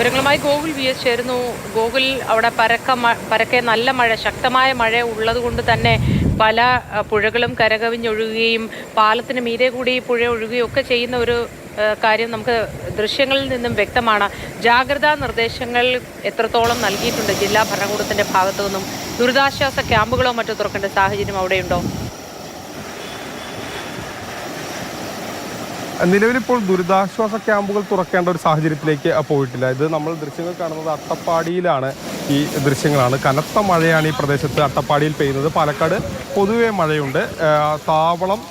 വിവരങ്ങളുമായി Gokul V S ചേരുന്നു. ഗോകുൽ, അവിടെ പരക്കെ നല്ല മഴ, ശക്തമായ മഴ ഉള്ളതുകൊണ്ട് തന്നെ പല പുഴകളും കരകവിഞ്ഞൊഴുകുകയും പാലത്തിന് മീതെ കൂടി പുഴ ഒഴുകുകയും ഒക്കെ ചെയ്യുന്ന ഒരു കാര്യം നമുക്ക് ദൃശ്യങ്ങളിൽ നിന്നും വ്യക്തമാണ്. ജാഗ്രതാ നിർദ്ദേശങ്ങൾ എത്രത്തോളം നൽകിയിട്ടുണ്ട് ജില്ലാ ഭരണകൂടത്തിന്റെ ഭാഗത്തു നിന്നും? ദുരിതാശ്വാസ ക്യാമ്പുകളോ മറ്റോ തുറക്കേണ്ട സാഹചര്യം അവിടെയുണ്ടോ? നിലവിലിപ്പോൾ ദുരിതാശ്വാസ ക്യാമ്പുകൾ തുറക്കേണ്ട ഒരു സാഹചര്യത്തിലേക്ക് പോയിട്ടില്ല. ഇത് നമ്മൾ ദൃശ്യങ്ങൾ കാണുന്നത് അട്ടപ്പാടിയിലാണ്. ഈ ദൃശ്യങ്ങളാണ്. കനത്ത മഴയാണ് ഈ പ്രദേശത്ത് അട്ടപ്പാടിയിൽ പെയ്യുന്നത്. പാലക്കാട് പൊതുവെ മഴയുണ്ട്. താവളം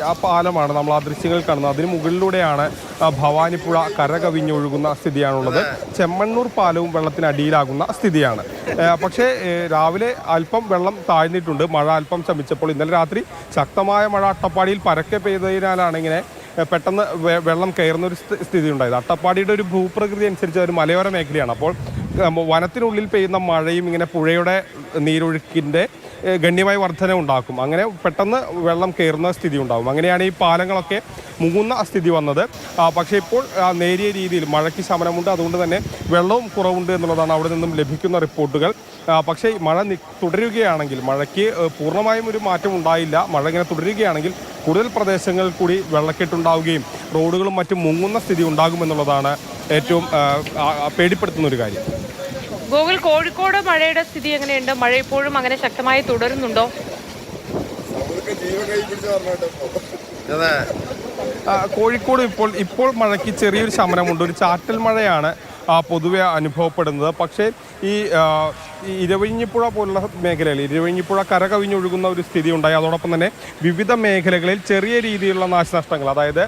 ആ പാലമാണ് നമ്മൾ ആ ദൃശ്യങ്ങൾ കാണുന്നത്. അതിന് മുകളിലൂടെയാണ് ഭവാനിപ്പുഴ കരകവിഞ്ഞൊഴുകുന്ന സ്ഥിതിയാണുള്ളത്. ചെമ്മണ്ണൂർ പാലവും വെള്ളത്തിനടിയിലാകുന്ന സ്ഥിതിയാണ്. പക്ഷേ രാവിലെ അല്പം വെള്ളം താഴ്ന്നിട്ടുണ്ട്. മഴ അല്പം ശമിച്ചപ്പോൾ ഇന്നലെ രാത്രി ശക്തമായ മഴ അട്ടപ്പാടിയിൽ പരക്കെ പെയ്തതിനാലാണ് ഇങ്ങനെ പെട്ടെന്ന് വെള്ളം കയറുന്ന ഒരു സ്ഥിതി ഉണ്ടായത്. അട്ടപ്പാടിയുടെ ഒരു ഭൂപ്രകൃതി അനുസരിച്ച് ഒരു മലയോര മേഖലയാണ്. അപ്പോൾ വനത്തിനുള്ളിൽ പെയ്യുന്ന മഴയും ഇങ്ങനെ പുഴയുടെ നീരൊഴുക്കിൻ്റെ ഗണ്യമായ വർധന ഉണ്ടാക്കും. അങ്ങനെ പെട്ടെന്ന് വെള്ളം കയറുന്ന സ്ഥിതി ഉണ്ടാകും. അങ്ങനെയാണ് ഈ പാലങ്ങളൊക്കെ മുങ്ങുന്ന സ്ഥിതി വന്നത്. പക്ഷേ ഇപ്പോൾ നേരിയ രീതിയിൽ മഴയ്ക്ക് ശമനമുണ്ട്. അതുകൊണ്ട് തന്നെ വെള്ളവും കുറവുണ്ട് എന്നുള്ളതാണ് അവിടെ നിന്നും ലഭിക്കുന്ന റിപ്പോർട്ടുകൾ. പക്ഷേ മഴ തുടരുകയാണെങ്കിൽ, മഴയ്ക്ക് പൂർണ്ണമായും ഒരു മാറ്റം ഉണ്ടായില്ല. മഴ ഇങ്ങനെ തുടരുകയാണെങ്കിൽ കൂടുതൽ പ്രദേശങ്ങളിൽ കൂടി വെള്ളക്കെട്ടുണ്ടാവുകയും റോഡുകളും മറ്റും മുങ്ങുന്ന സ്ഥിതി ഉണ്ടാകുമെന്നുള്ളതാണ് ഏറ്റവും പേടിപ്പെടുത്തുന്ന ഒരു കാര്യം. ഗോകുൽ, കോഴിക്കോട് മഴയുടെ സ്ഥിതി എങ്ങനെയുണ്ട്? മഴ ഇപ്പോഴും അങ്ങനെ ശക്തമായി തുടരുന്നുണ്ടോ? കോഴിക്കോട് ഇപ്പോൾ മഴയ്ക്ക് ചെറിയൊരു ശമനമുണ്ട്. ഒരു ചാറ്റൽ മഴയാണ് പൊതുവെ അനുഭവപ്പെടുന്നത്. പക്ഷേ ഈ ഇരവിഞ്ഞിപ്പുഴ പോലുള്ള മേഖലയിൽ ഇരവിഞ്ഞിപ്പുഴ കരകവിഞ്ഞൊഴുകുന്ന ഒരു സ്ഥിതി ഉണ്ടായി. അതോടൊപ്പം തന്നെ വിവിധ മേഖലകളിൽ ചെറിയ രീതിയിലുള്ള നാശനഷ്ടങ്ങൾ, അതായത്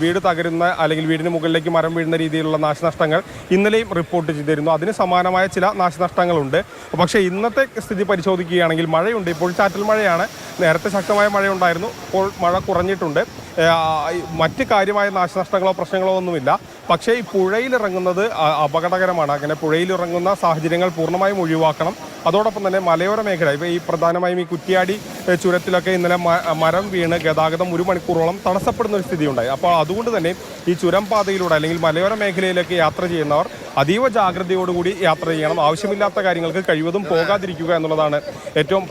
വീട് തകരുന്ന അല്ലെങ്കിൽ വീടിന് മുകളിലേക്ക് മരം വീഴുന്ന രീതിയിലുള്ള നാശനഷ്ടങ്ങൾ ഇന്നലെയും റിപ്പോർട്ട് ചെയ്തിരുന്നു. അതിന് സമാനമായ ചില നാശനഷ്ടങ്ങളുണ്ട്. പക്ഷേ ഇന്നത്തെ സ്ഥിതി പരിശോധിക്കുകയാണെങ്കിൽ മഴയുണ്ട്. ഇപ്പോൾ ചാറ്റൽ മഴയാണ്. നേരത്തെ ശക്തമായ മഴയുണ്ടായിരുന്നു. ഇപ്പോൾ മഴ കുറഞ്ഞിട്ടുണ്ട്. മറ്റ് കാര്യമായ നാശനഷ്ടങ്ങളോ പ്രശ്നങ്ങളോ ഒന്നുമില്ല. പക്ഷേ ഈ പുഴയിലിറങ്ങുന്നത് അപകടകരമാണ്. അങ്ങനെ പുഴയിലിറങ്ങുന്ന സാഹചര്യങ്ങൾ പൂർണ്ണമായും ഒഴിവാക്കണം. അതോടൊപ്പം തന്നെ മലയോര മേഖല, ഇപ്പോൾ ഈ പ്രധാനമായും ഈ കുറ്റ്യാടി ചുരത്തിലൊക്കെ ഇന്നലെ മരം വീണ് ഗതാഗതം 1 മണിക്കൂറോളം തടസ്സപ്പെടുന്ന ഒരു സ്ഥിതി ഉണ്ടായി. അപ്പോൾ അതുകൊണ്ട് തന്നെ ഈ ചുരം പാതയിലൂടെ അല്ലെങ്കിൽ മലയോര മേഖലയിലേക്ക് യാത്ര ചെയ്യുന്നവർ അതീവ ജാഗ്രതയോടുകൂടി യാത്ര ചെയ്യണം. ആവശ്യമില്ലാത്ത കാര്യങ്ങൾക്ക് കഴിവതും പോകാതിരിക്കുക എന്നുള്ളതാണ് ഏറ്റവും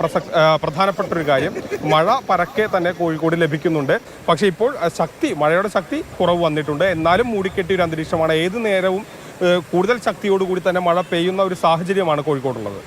പ്രധാനപ്പെട്ട ഒരു കാര്യം. മഴ പരക്കെ തന്നെ കോഴിക്കോട് ലഭിക്കുന്നുണ്ട്. പക്ഷേ ഇപ്പോൾ മഴയുടെ ശക്തി കുറവ് വന്നിട്ടുണ്ട്. എന്നാലും മൂടിക്കെട്ടിയ ഒരു അന്തരീക്ഷമാണ്. ഏത് നേരവും കൂടുതൽ ശക്തിയോടുകൂടി തന്നെ മഴ പെയ്യുന്ന ഒരു സാഹചര്യമാണ് കോഴിക്കോടുള്ളത്.